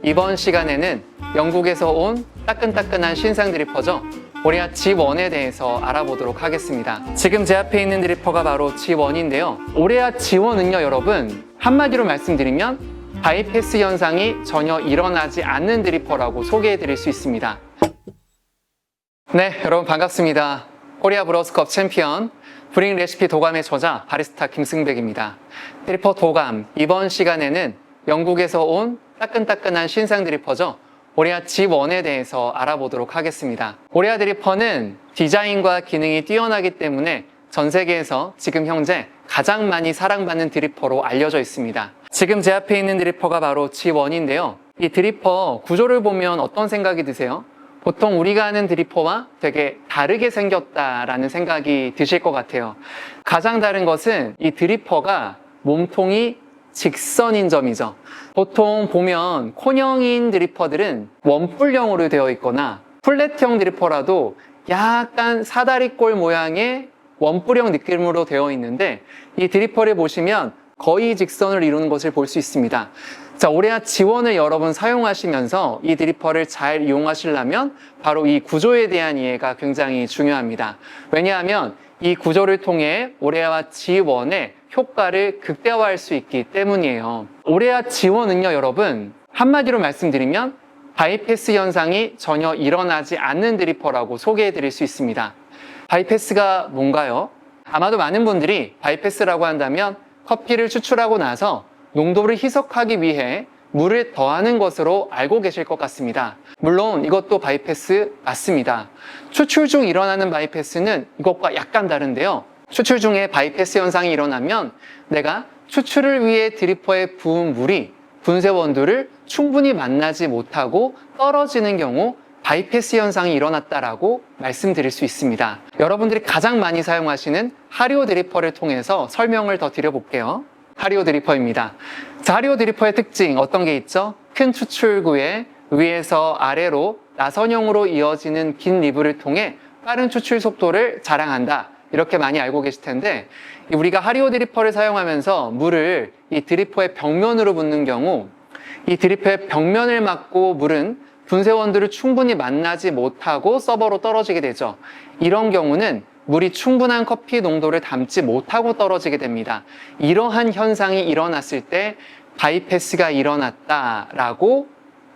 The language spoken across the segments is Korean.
이번 시간에는 영국에서 온 따끈따끈한 신상 드리퍼죠. 오레아 G1에 대해서 알아보도록 하겠습니다. 지금 제 앞에 있는 드리퍼가 바로 G1인데요. 오레아 G1은요, 여러분, 한마디로 말씀드리면 바이패스 현상이 전혀 일어나지 않는 드리퍼라고 소개해 드릴 수 있습니다. 네, 여러분 반갑습니다. 코리아 브로스컵 챔피언 브링 레시피 도감의 저자 바리스타 김승백입니다. 드리퍼 도감, 이번 시간에는 영국에서 온 따끈따끈한 신상 드리퍼죠. 오레아 G1에 대해서 알아보도록 하겠습니다. 오레아 드리퍼는 디자인과 기능이 뛰어나기 때문에 전 세계에서 지금 현재 가장 많이 사랑받는 드리퍼로 알려져 있습니다. 지금 제 앞에 있는 드리퍼가 바로 G1인데요. 이 드리퍼 구조를 보면 어떤 생각이 드세요? 보통 우리가 아는 드리퍼와 되게 다르게 생겼다라는 생각이 드실 것 같아요. 가장 다른 것은 이 드리퍼가 몸통이 직선인 점이죠. 보통 보면 콘형인 드리퍼들은 원뿔형으로 되어 있거나 플랫형 드리퍼라도 약간 사다리꼴 모양의 원뿔형 느낌으로 되어 있는데 이 드리퍼를 보시면 거의 직선을 이루는 것을 볼 수 있습니다. 자, 오레아 G1을 여러분 사용하시면서 이 드리퍼를 잘 이용하시려면 바로 이 구조에 대한 이해가 굉장히 중요합니다. 왜냐하면 이 구조를 통해 오레아 G1의 효과를 극대화할 수 있기 때문이에요. 오레아 G1은요, 여러분, 한마디로 말씀드리면 바이패스 현상이 전혀 일어나지 않는 드리퍼라고 소개해 드릴 수 있습니다. 바이패스가 뭔가요? 아마도 많은 분들이 바이패스라고 한다면 커피를 추출하고 나서 농도를 희석하기 위해 물을 더하는 것으로 알고 계실 것 같습니다. 물론 이것도 바이패스 맞습니다. 추출 중 일어나는 바이패스는 이것과 약간 다른데요. 추출 중에 바이패스 현상이 일어나면 내가 추출을 위해 드리퍼에 부은 물이 분쇄 원두를 충분히 만나지 못하고 떨어지는 경우 바이패스 현상이 일어났다라고 말씀드릴 수 있습니다. 여러분들이 가장 많이 사용하시는 하리오 드리퍼를 통해서 설명을 더 드려볼게요. 하리오 드리퍼입니다. 자, 하리오 드리퍼의 특징 어떤 게 있죠? 큰 추출구에 위에서 아래로 나선형으로 이어지는 긴 리브를 통해 빠른 추출 속도를 자랑한다. 이렇게 많이 알고 계실 텐데 우리가 하리오 드리퍼를 사용하면서 물을 이 드리퍼의 벽면으로 붓는 경우 이 드리퍼의 벽면을 막고 물은 분쇄 원두를 충분히 만나지 못하고 서버로 떨어지게 되죠. 이런 경우는 물이 충분한 커피 농도를 담지 못하고 떨어지게 됩니다. 이러한 현상이 일어났을 때 바이패스가 일어났다라고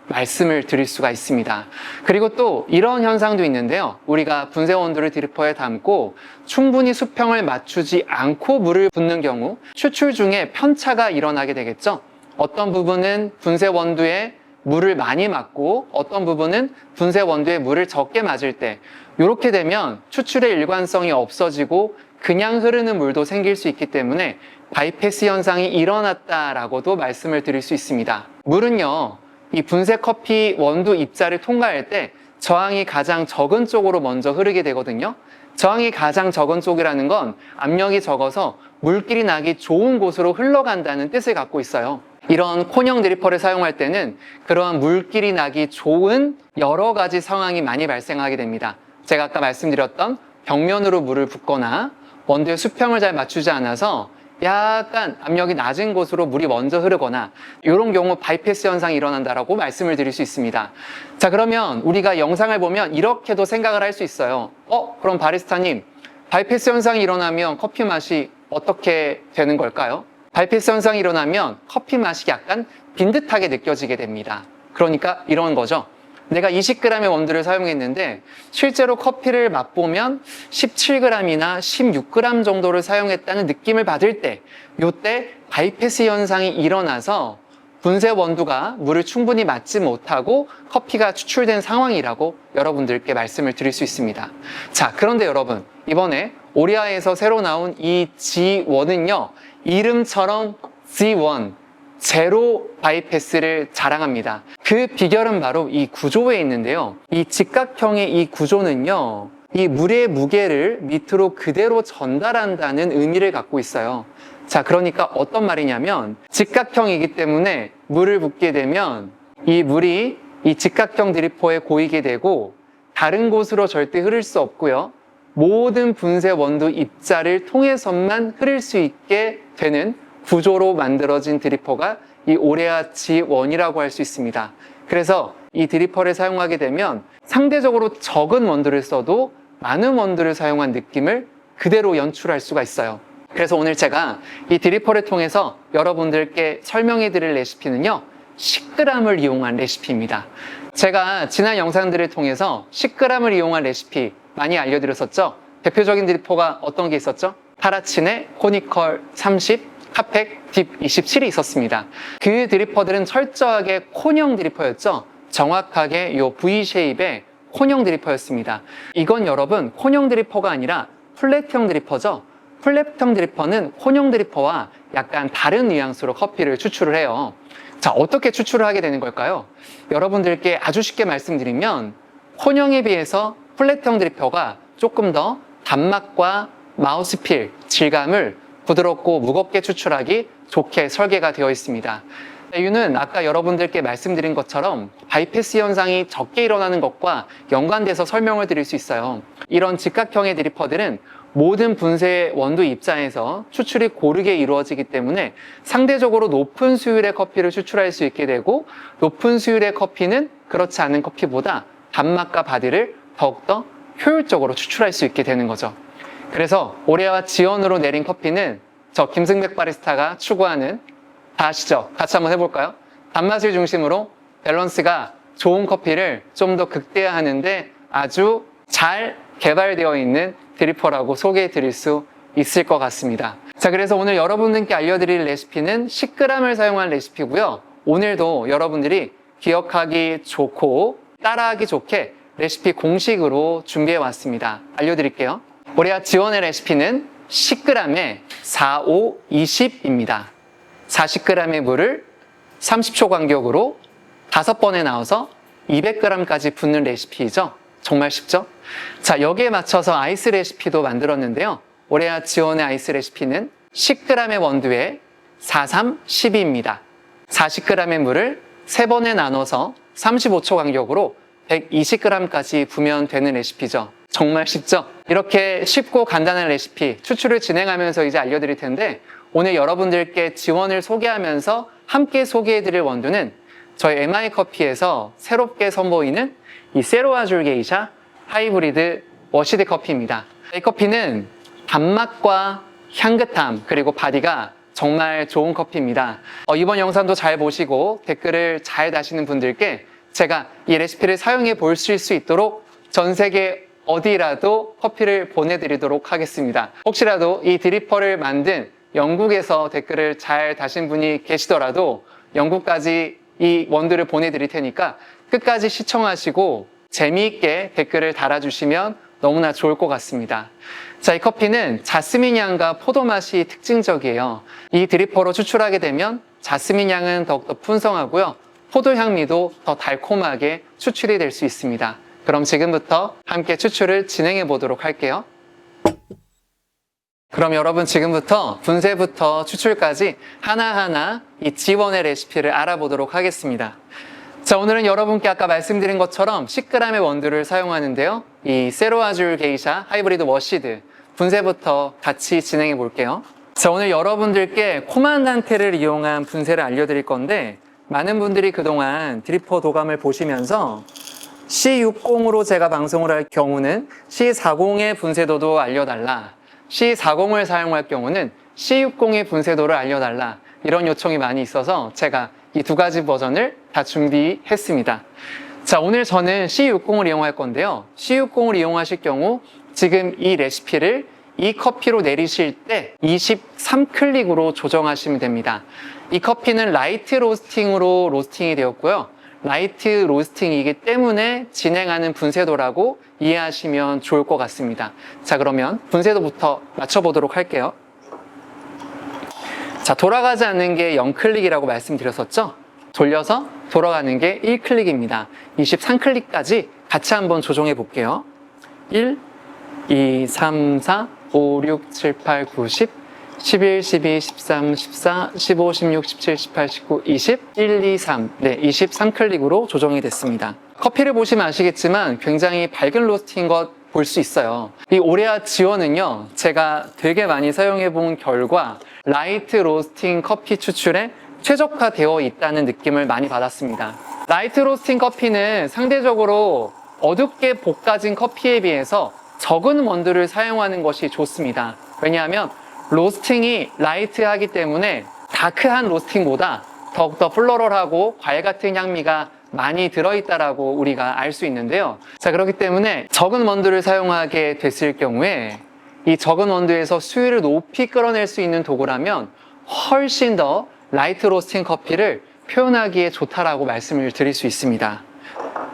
말씀을 드릴 수가 있습니다. 그리고 또 이런 현상도 있는데요. 우리가 분쇄 원두를 드리퍼에 담고 충분히 수평을 맞추지 않고 물을 붓는 경우 추출 중에 편차가 일어나게 되겠죠. 어떤 부분은 분쇄 원두에 물을 많이 맞고 어떤 부분은 분쇄 원두에 물을 적게 맞을 때 이렇게 되면 추출의 일관성이 없어지고 그냥 흐르는 물도 생길 수 있기 때문에 바이패스 현상이 일어났다라고도 말씀을 드릴 수 있습니다. 물은요, 이 분쇄 커피 원두 입자를 통과할 때 저항이 가장 적은 쪽으로 먼저 흐르게 되거든요. 저항이 가장 적은 쪽이라는 건 압력이 적어서 물길이 나기 좋은 곳으로 흘러간다는 뜻을 갖고 있어요. 이런 콘형 드리퍼를 사용할 때는 그러한 물길이 나기 좋은 여러 가지 상황이 많이 발생하게 됩니다. 제가 아까 말씀드렸던 벽면으로 물을 붓거나 원두의 수평을 잘 맞추지 않아서 약간 압력이 낮은 곳으로 물이 먼저 흐르거나 이런 경우 바이패스 현상이 일어난다라고 말씀을 드릴 수 있습니다. 자, 그러면 우리가 영상을 보면 이렇게도 생각을 할 수 있어요. 그럼 바리스타님, 바이패스 현상이 일어나면 커피 맛이 어떻게 되는 걸까요? 바이패스 현상이 일어나면 커피 맛이 약간 빈듯하게 느껴지게 됩니다. 그러니까 이런 거죠. 내가 20g의 원두를 사용했는데 실제로 커피를 맛보면 17g이나 16g 정도를 사용했다는 느낌을 받을 때 이때 바이패스 현상이 일어나서 분쇄 원두가 물을 충분히 맞지 못하고 커피가 추출된 상황이라고 여러분들께 말씀을 드릴 수 있습니다. 자, 그런데 여러분, 이번에 오레아에서 새로 나온 이 G1은요, 이름처럼 G1, 제로 바이패스를 자랑합니다. 그 비결은 바로 이 구조에 있는데요. 이 직각형의 이 구조는요, 이 물의 무게를 밑으로 그대로 전달한다는 의미를 갖고 있어요. 자, 그러니까 어떤 말이냐면 직각형이기 때문에 물을 붓게 되면 이 물이 이 직각형 드리퍼에 고이게 되고 다른 곳으로 절대 흐를 수 없고요. 모든 분쇄 원두 입자를 통해서만 흐를 수 있게 되는 구조로 만들어진 드리퍼가 이 오레아 G1이라고 할 수 있습니다. 그래서 이 드리퍼를 사용하게 되면 상대적으로 적은 원두를 써도 많은 원두를 사용한 느낌을 그대로 연출할 수가 있어요. 그래서 오늘 제가 이 드리퍼를 통해서 여러분들께 설명해 드릴 레시피는요, 10g을 이용한 레시피입니다. 제가 지난 영상들을 통해서 10g을 이용한 레시피 많이 알려드렸었죠. 대표적인 드리퍼가 어떤 게 있었죠? 파라친의 코니컬 30, 카펙 딥 27이 있었습니다. 그 드리퍼들은 철저하게 콘형 드리퍼였죠. 정확하게 이 V 쉐입의 콘형 드리퍼였습니다. 이건 여러분 콘형 드리퍼가 아니라 플랫형 드리퍼죠. 플랫형 드리퍼는 콘형 드리퍼와 약간 다른 뉘앙스로 커피를 추출을 해요. 자, 어떻게 추출을 하게 되는 걸까요? 여러분들께 아주 쉽게 말씀드리면 콘형에 비해서 플랫형 드리퍼가 조금 더 단맛과 마우스필, 질감을 부드럽고 무겁게 추출하기 좋게 설계가 되어 있습니다. 이유는 아까 여러분들께 말씀드린 것처럼 바이패스 현상이 적게 일어나는 것과 연관돼서 설명을 드릴 수 있어요. 이런 직각형의 드리퍼들은 모든 분쇄 원두 입자에서 추출이 고르게 이루어지기 때문에 상대적으로 높은 수율의 커피를 추출할 수 있게 되고, 높은 수율의 커피는 그렇지 않은 커피보다 단맛과 바디를 더욱더 효율적으로 추출할 수 있게 되는 거죠. 그래서 오레아와 지원으로 내린 커피는 저 김승백 바리스타가 추구하는, 다 아시죠? 같이 한번 해볼까요? 단맛을 중심으로 밸런스가 좋은 커피를 좀 더 극대화하는데 아주 잘 개발되어 있는 드리퍼라고 소개해 드릴 수 있을 것 같습니다. 자, 그래서 오늘 여러분들께 알려드릴 레시피는 10g을 사용한 레시피고요. 오늘도 여러분들이 기억하기 좋고 따라하기 좋게 레시피 공식으로 준비해 왔습니다. 알려드릴게요. 오레아 지원의 레시피는 10g에 4, 5, 20입니다. 40g의 물을 30초 간격으로 5번에 나와서 200g까지 붓는 레시피이죠. 정말 쉽죠? 자, 여기에 맞춰서 아이스 레시피도 만들었는데요. 오레아 지원의 아이스 레시피는 10g의 원두에 4, 3, 12입니다. 40g의 물을 3번에 나눠서 35초 간격으로 120g까지 부으면 되는 레시피죠. 정말 쉽죠? 이렇게 쉽고 간단한 레시피 추출을 진행하면서 이제 알려드릴 텐데, 오늘 여러분들께 지원을 소개하면서 함께 소개해드릴 원두는 저희 MI 커피에서 새롭게 선보이는 이 세로아줄 게이샤 하이브리드 워시드 커피입니다. 이 커피는 단맛과 향긋함 그리고 바디가 정말 좋은 커피입니다. 이번 영상도 잘 보시고 댓글을 잘 다시는 분들께 제가 이 레시피를 사용해 보실 수 있도록 전 세계 어디라도 커피를 보내드리도록 하겠습니다. 혹시라도 이 드리퍼를 만든 영국에서 댓글을 잘 다신 분이 계시더라도 영국까지 이 원두를 보내드릴 테니까 끝까지 시청하시고 재미있게 댓글을 달아주시면 너무나 좋을 것 같습니다. 자, 이 커피는 자스민 향과 포도 맛이 특징적이에요. 이 드리퍼로 추출하게 되면 자스민 향은 더욱더 풍성하고요. 포도 향미도 더 달콤하게 추출이 될 수 있습니다. 그럼 지금부터 함께 추출을 진행해 보도록 할게요. 그럼 여러분 지금부터 분쇄부터 추출까지 하나하나 이 지원의 레시피를 알아보도록 하겠습니다. 자, 오늘은 여러분께 아까 말씀드린 것처럼 10g의 원두를 사용하는데요. 이 세로아줄 게이샤 하이브리드 워시드 분쇄부터 같이 진행해 볼게요. 자, 오늘 여러분들께 코만단테를 이용한 분쇄를 알려드릴 건데, 많은 분들이 그동안 드리퍼 도감을 보시면서 C60으로 제가 방송을 할 경우는 C40의 분쇄도도 알려달라, C40을 사용할 경우는 C60의 분쇄도를 알려달라, 이런 요청이 많이 있어서 제가 이 두 가지 버전을 다 준비했습니다. 자, 오늘 저는 C60을 이용할 건데요. C60을 이용하실 경우 지금 이 레시피를 이 커피로 내리실 때 23클릭으로 조정하시면 됩니다. 이 커피는 라이트 로스팅으로 로스팅이 되었고요. 라이트 로스팅이기 때문에 진행하는 분쇄도라고 이해하시면 좋을 것 같습니다. 자, 그러면 분쇄도부터 맞춰보도록 할게요. 자, 돌아가지 않는 게 0클릭이라고 말씀드렸었죠? 돌려서 돌아가는 게 1클릭입니다. 23클릭까지 같이 한번 조정해 볼게요. 1, 2, 3, 4, 5, 6, 7, 8, 9, 10, 11, 12, 13, 14, 15, 16, 17, 18, 19, 20, 1, 2, 3. 네, 23클릭으로 조정이 됐습니다. 커피를 보시면 아시겠지만 굉장히 밝은 로스팅인 것 볼 수 있어요. 이 오레아 지원은요, 제가 되게 많이 사용해 본 결과 라이트 로스팅 커피 추출에 최적화되어 있다는 느낌을 많이 받았습니다. 라이트 로스팅 커피는 상대적으로 어둡게 볶아진 커피에 비해서 적은 원두를 사용하는 것이 좋습니다. 왜냐하면 로스팅이 라이트하기 때문에 다크한 로스팅보다 더욱더 플로럴하고 과일 같은 향미가 많이 들어있다라고 우리가 알 수 있는데요. 자, 그렇기 때문에 적은 원두를 사용하게 됐을 경우에 이 적은 원두에서 수율을 높이 끌어낼 수 있는 도구라면 훨씬 더 라이트 로스팅 커피를 표현하기에 좋다라고 말씀을 드릴 수 있습니다.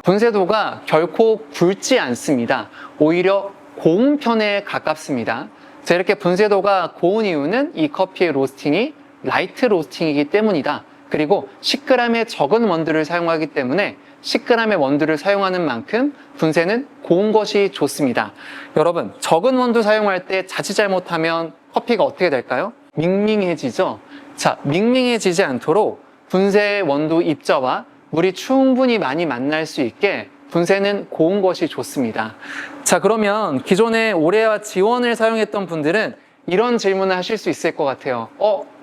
분쇄도가 결코 굵지 않습니다. 오히려 고운 편에 가깝습니다. 자, 이렇게 분쇄도가 고운 이유는 이 커피의 로스팅이 라이트 로스팅이기 때문이다. 그리고 10g의 적은 원두를 사용하기 때문에 10g의 원두를 사용하는 만큼 분쇄는 고운 것이 좋습니다. 여러분, 적은 원두 사용할 때 자칫 잘못하면 커피가 어떻게 될까요? 밍밍해지죠? 자, 밍밍해지지 않도록 분쇄 원두 입자와 물이 충분히 많이 만날 수 있게 분쇄는 고운 것이 좋습니다. 자, 그러면 기존에 오레아 지원을 사용했던 분들은 이런 질문을 하실 수 있을 것 같아요.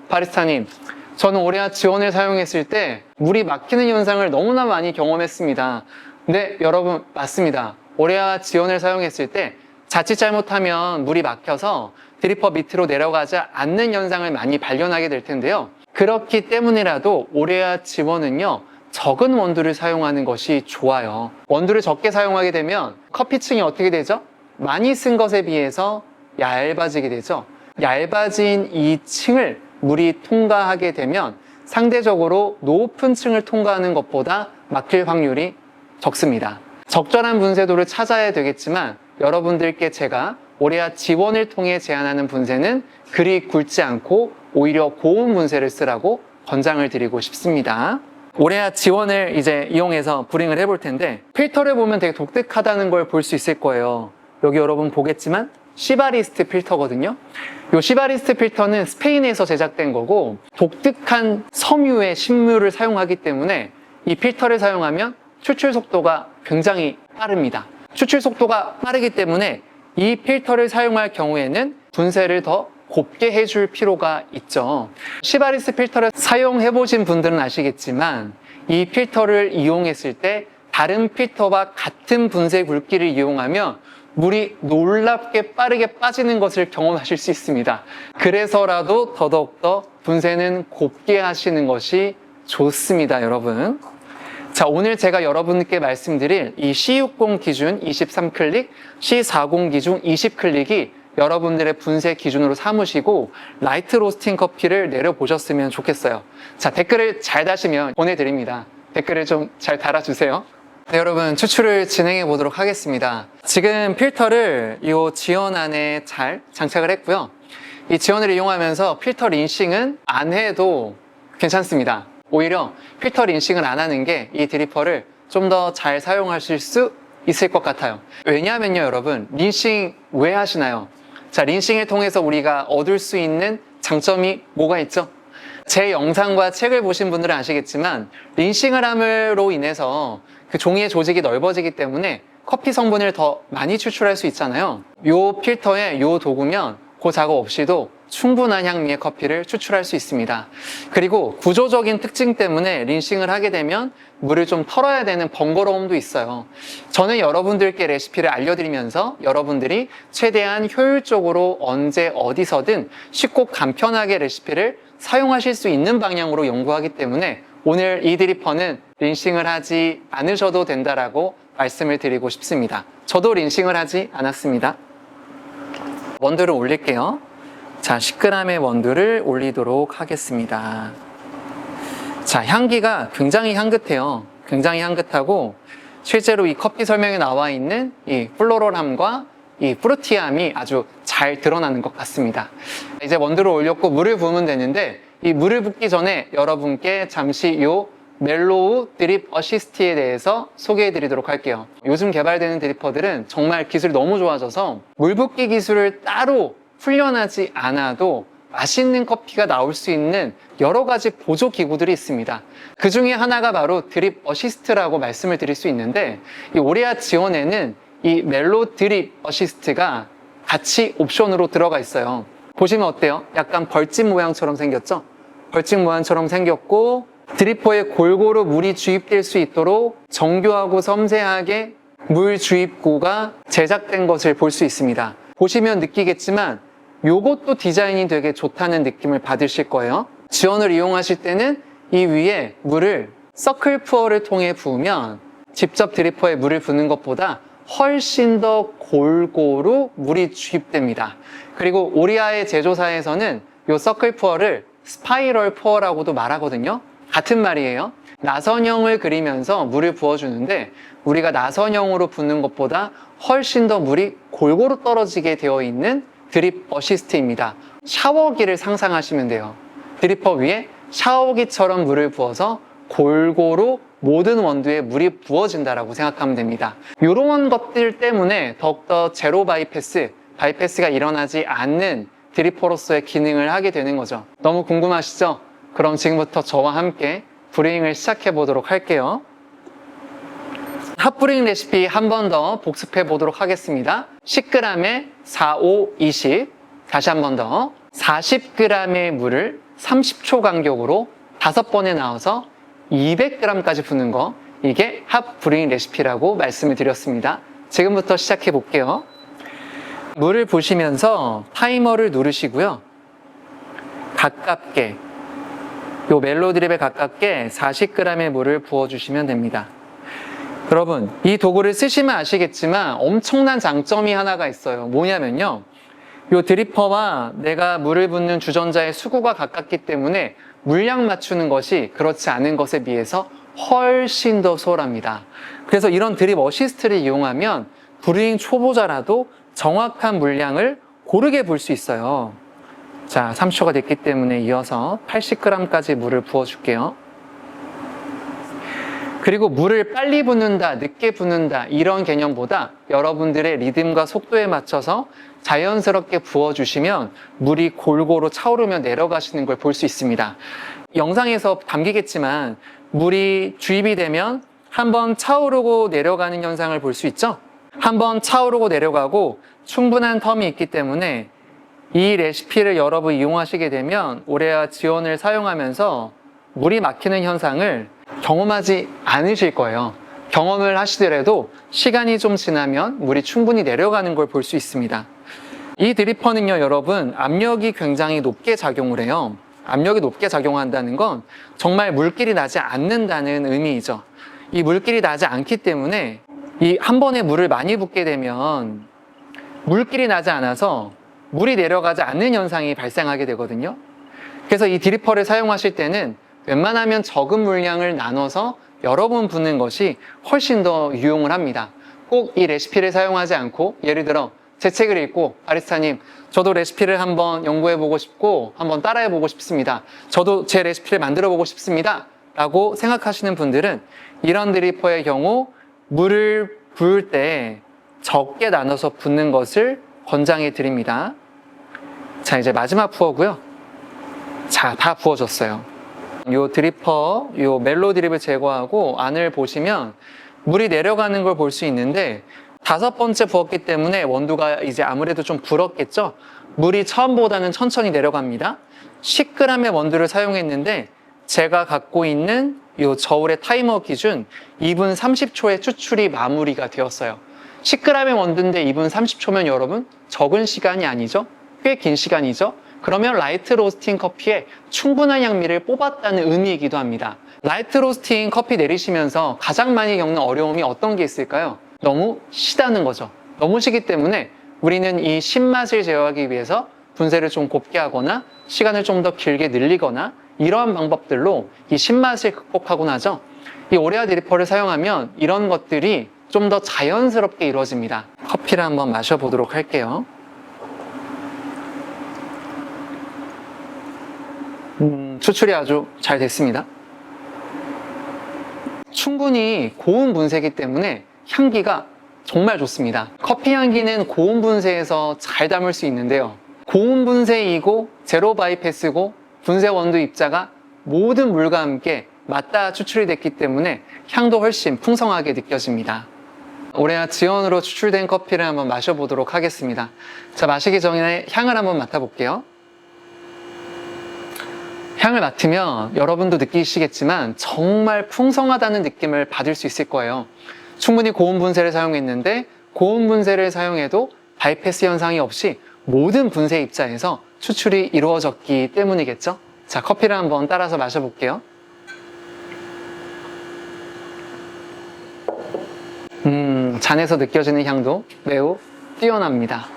바리스타님, 저는 오레아 지원을 사용했을 때 물이 막히는 현상을 너무나 많이 경험했습니다. 네, 여러분, 맞습니다. 오레아 지원을 사용했을 때 자칫 잘못하면 물이 막혀서 드리퍼 밑으로 내려가지 않는 현상을 많이 발견하게 될 텐데요. 그렇기 때문이라도 오레아 지원은요, 적은 원두를 사용하는 것이 좋아요. 원두를 적게 사용하게 되면 커피층이 어떻게 되죠? 많이 쓴 것에 비해서 얇아지게 되죠. 얇아진 이 층을 물이 통과하게 되면 상대적으로 높은 층을 통과하는 것보다 막힐 확률이 적습니다. 적절한 분쇄도를 찾아야 되겠지만 여러분들께 제가 오레아 지원을 통해 제안하는 분쇄는 그리 굵지 않고 오히려 고운 분쇄를 쓰라고 권장을 드리고 싶습니다. 오레아 지원을 이제 이용해서 브링을 해볼 텐데 필터를 보면 되게 독특하다는 걸 볼 수 있을 거예요. 여기 여러분 보겠지만 시바리스트 필터거든요. 이 시바리스트 필터는 스페인에서 제작된 거고 독특한 섬유의 식물을 사용하기 때문에 이 필터를 사용하면 추출 속도가 굉장히 빠릅니다. 추출 속도가 빠르기 때문에 이 필터를 사용할 경우에는 분쇄를 더 곱게 해줄 필요가 있죠. 시바리스 필터를 사용해 보신 분들은 아시겠지만 이 필터를 이용했을 때 다른 필터와 같은 분쇄 굵기를 이용하면 물이 놀랍게 빠르게 빠지는 것을 경험하실 수 있습니다. 그래서라도 더더욱더 분쇄는 곱게 하시는 것이 좋습니다, 여러분. 자, 오늘 제가 여러분께 말씀드릴 이 C60 기준 23클릭, C40 기준 20클릭이 여러분들의 분쇄 기준으로 삼으시고 라이트 로스팅 커피를 내려보셨으면 좋겠어요. 자, 댓글을 잘 다시면 보내드립니다. 댓글을 좀 잘 달아주세요. 네, 여러분, 추출을 진행해 보도록 하겠습니다. 지금 필터를 이 지원 안에 잘 장착을 했고요. 이 지원을 이용하면서 필터 린싱은 안 해도 괜찮습니다. 오히려 필터 린싱을 안 하는 게 이 드리퍼를 좀 더 잘 사용하실 수 있을 것 같아요. 왜냐하면요, 여러분, 린싱 왜 하시나요? 자, 린싱을 통해서 우리가 얻을 수 있는 장점이 뭐가 있죠? 제 영상과 책을 보신 분들은 아시겠지만 린싱을 함으로 인해서 그 종이의 조직이 넓어지기 때문에 커피 성분을 더 많이 추출할 수 있잖아요. 이 필터에 이 도구면 그 작업 없이도 충분한 향미의 커피를 추출할 수 있습니다. 그리고 구조적인 특징 때문에 린싱을 하게 되면 물을 좀 털어야 되는 번거로움도 있어요. 저는 여러분들께 레시피를 알려드리면서 여러분들이 최대한 효율적으로 언제 어디서든 쉽고 간편하게 레시피를 사용하실 수 있는 방향으로 연구하기 때문에 오늘 이 드리퍼는 린싱을 하지 않으셔도 된다라고 말씀을 드리고 싶습니다. 저도 린싱을 하지 않았습니다. 원두를 올릴게요. 자, 10g의 원두를 올리도록 하겠습니다. 자, 향기가 굉장히 향긋해요. 굉장히 향긋하고 실제로 이 커피 설명에 나와 있는 이 플로럴함과 이 프루티함이 아주 잘 드러나는 것 같습니다. 이제 원두를 올렸고 물을 부으면 되는데 이 물을 붓기 전에 여러분께 잠시 이 멜로우 드립 어시스트에 대해서 소개해 드리도록 할게요. 요즘 개발되는 드리퍼들은 정말 기술이 너무 좋아져서 물 붓기 기술을 따로 훈련하지 않아도 맛있는 커피가 나올 수 있는 여러 가지 보조 기구들이 있습니다. 그 중에 하나가 바로 드립 어시스트라고 말씀을 드릴 수 있는데 이 오레아 지원에는 이 멜로 드립 어시스트가 같이 옵션으로 들어가 있어요. 보시면 어때요? 약간 벌집 모양처럼 생겼죠? 벌집 모양처럼 생겼고 드리퍼에 골고루 물이 주입될 수 있도록 정교하고 섬세하게 물 주입구가 제작된 것을 볼 수 있습니다. 보시면 느끼겠지만 요것도 디자인이 되게 좋다는 느낌을 받으실 거예요. 지원을 이용하실 때는 이 위에 물을 서클 푸어를 통해 부으면 직접 드리퍼에 물을 붓는 것보다 훨씬 더 골고루 물이 주입됩니다. 그리고 오리아의 제조사에서는 이 서클 푸어를 스파이럴 푸어라고도 말하거든요. 같은 말이에요. 나선형을 그리면서 물을 부어주는데 우리가 나선형으로 붓는 것보다 훨씬 더 물이 골고루 떨어지게 되어 있는 드립 어시스트입니다. 샤워기를 상상하시면 돼요. 드리퍼 위에 샤워기처럼 물을 부어서 골고루 모든 원두에 물이 부어진다라고 생각하면 됩니다. 이런 것들 때문에 더욱더 제로 바이패스가 일어나지 않는 드리퍼로서의 기능을 하게 되는 거죠. 너무 궁금하시죠? 그럼 지금부터 저와 함께 브루잉을 시작해 보도록 할게요. 핫브루잉 레시피 한 번 더 복습해 보도록 하겠습니다. 10g에 4, 5, 20. 다시 한 번 더. 40g의 물을 30초 간격으로 5번에 나와서 200g까지 붓는 거, 이게 핫브루잉 레시피라고 말씀을 드렸습니다. 지금부터 시작해 볼게요. 물을 부시면서 타이머를 누르시고요. 가깝게, 요 멜로 드립에 가깝게 40g의 물을 부어주시면 됩니다. 여러분, 이 도구를 쓰시면 아시겠지만 엄청난 장점이 하나가 있어요. 뭐냐면요, 요 드리퍼와 내가 물을 붓는 주전자의 수구가 가깝기 때문에 물량 맞추는 것이 그렇지 않은 것에 비해서 훨씬 더 수월합니다. 그래서 이런 드립 어시스트를 이용하면 브루잉 초보자라도 정확한 물량을 고르게 볼 수 있어요. 자, 30초가 됐기 때문에 이어서 80g까지 물을 부어줄게요. 그리고 물을 빨리 붓는다, 늦게 붓는다 이런 개념보다 여러분들의 리듬과 속도에 맞춰서 자연스럽게 부어주시면 물이 골고루 차오르며 내려가시는 걸 볼 수 있습니다. 영상에서 담기겠지만 물이 주입이 되면 한번 차오르고 내려가는 현상을 볼 수 있죠? 한번 차오르고 내려가고 충분한 텀이 있기 때문에 이 레시피를 여러분 이용하시게 되면 오레아 지원을 사용하면서 물이 막히는 현상을 경험하지 않으실 거예요. 경험을 하시더라도 시간이 좀 지나면 물이 충분히 내려가는 걸 볼 수 있습니다. 이 드리퍼는요, 여러분, 압력이 굉장히 높게 작용을 해요. 압력이 높게 작용한다는 건 정말 물길이 나지 않는다는 의미이죠. 이 물길이 나지 않기 때문에 이 한 번에 물을 많이 붓게 되면 물길이 나지 않아서 물이 내려가지 않는 현상이 발생하게 되거든요. 그래서 이 드리퍼를 사용하실 때는 웬만하면 적은 물량을 나눠서 여러 번 붓는 것이 훨씬 더 유용을 합니다. 꼭 이 레시피를 사용하지 않고, 예를 들어 제 책을 읽고 바리스타님, 저도 레시피를 한번 연구해보고 싶고 한번 따라해보고 싶습니다. 저도 제 레시피를 만들어보고 싶습니다. 라고 생각하시는 분들은 이런 드리퍼의 경우 물을 부을 때 적게 나눠서 붓는 것을 권장해 드립니다. 자, 이제 마지막 푸어고요. 자, 다 부어졌어요. 요 드리퍼, 요 멜로 드립을 제거하고 안을 보시면 물이 내려가는 걸 볼 수 있는데 5번째 부었기 때문에 원두가 이제 아무래도 좀 불었겠죠? 물이 처음보다는 천천히 내려갑니다. 10g의 원두를 사용했는데 제가 갖고 있는 요 저울의 타이머 기준 2분 30초의 추출이 마무리가 되었어요. 10g의 원두인데 2분 30초면 여러분 적은 시간이 아니죠? 꽤 긴 시간이죠? 그러면 라이트 로스팅 커피에 충분한 향미를 뽑았다는 의미이기도 합니다. 라이트 로스팅 커피 내리시면서 가장 많이 겪는 어려움이 어떤 게 있을까요? 너무 시다는 거죠. 너무 시기 때문에 우리는 이 신맛을 제어하기 위해서 분쇄를 좀 곱게 하거나 시간을 좀 더 길게 늘리거나 이러한 방법들로 이 신맛을 극복하곤 하죠. 이 오레아 드리퍼를 사용하면 이런 것들이 좀 더 자연스럽게 이루어집니다. 커피를 한번 마셔보도록 할게요. 추출이 아주 잘 됐습니다. 충분히 고운 분쇄이기 때문에 향기가 정말 좋습니다. 커피 향기는 고온 분쇄에서 잘 담을 수 있는데요. 고온 분쇄이고 제로 바이패스고 분쇄 원두 입자가 모든 물과 함께 맞닿아 추출이 됐기 때문에 향도 훨씬 풍성하게 느껴집니다. 오레아 지원으로 추출된 커피를 한번 마셔보도록 하겠습니다. 자, 마시기 전에 향을 한번 맡아볼게요. 향을 맡으면 여러분도 느끼시겠지만 정말 풍성하다는 느낌을 받을 수 있을 거예요. 충분히 고온 분쇄를 사용했는데 고온 분쇄를 사용해도 바이패스 현상이 없이 모든 분쇄 입자에서 추출이 이루어졌기 때문이겠죠? 자, 커피를 한번 따라서 마셔볼게요. 잔에서 느껴지는 향도 매우 뛰어납니다.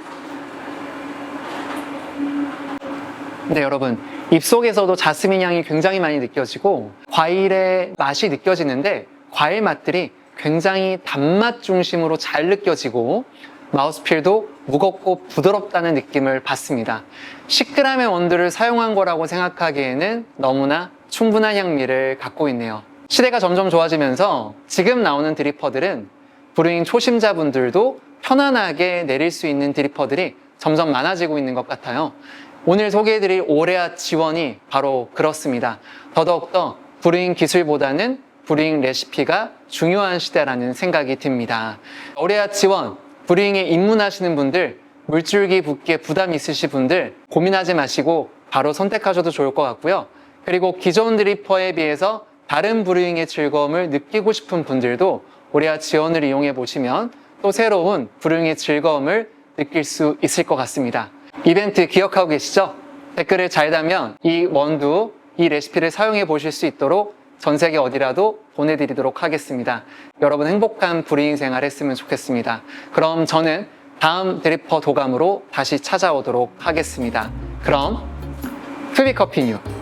네, 여러분. 입속에서도 자스민 향이 굉장히 많이 느껴지고 과일의 맛이 느껴지는데 과일 맛들이 굉장히 단맛 중심으로 잘 느껴지고 마우스필도 무겁고 부드럽다는 느낌을 받습니다. 10g의 원두를 사용한 거라고 생각하기에는 너무나 충분한 향미를 갖고 있네요. 시대가 점점 좋아지면서 지금 나오는 드리퍼들은 브루잉 초심자분들도 편안하게 내릴 수 있는 드리퍼들이 점점 많아지고 있는 것 같아요. 오늘 소개해드릴 오레아 지원이 바로 그렇습니다. 더더욱더 브루잉 기술보다는 브루잉 레시피가 중요한 시대라는 생각이 듭니다. 오레아 지원, 브루잉에 입문하시는 분들, 물줄기 붓기에 부담 있으신 분들 고민하지 마시고 바로 선택하셔도 좋을 것 같고요. 그리고 기존 드리퍼에 비해서 다른 브루잉의 즐거움을 느끼고 싶은 분들도 오레아 지원을 이용해 보시면 또 새로운 브루잉의 즐거움을 느낄 수 있을 것 같습니다. 이벤트 기억하고 계시죠? 댓글을 잘 달면 이 원두, 이 레시피를 사용해 보실 수 있도록 전 세계 어디라도 보내드리도록 하겠습니다. 여러분 행복한 브루잉 생활 했으면 좋겠습니다. 그럼 저는 다음 드리퍼 도감으로 다시 찾아오도록 하겠습니다. 그럼 투비커피 뉴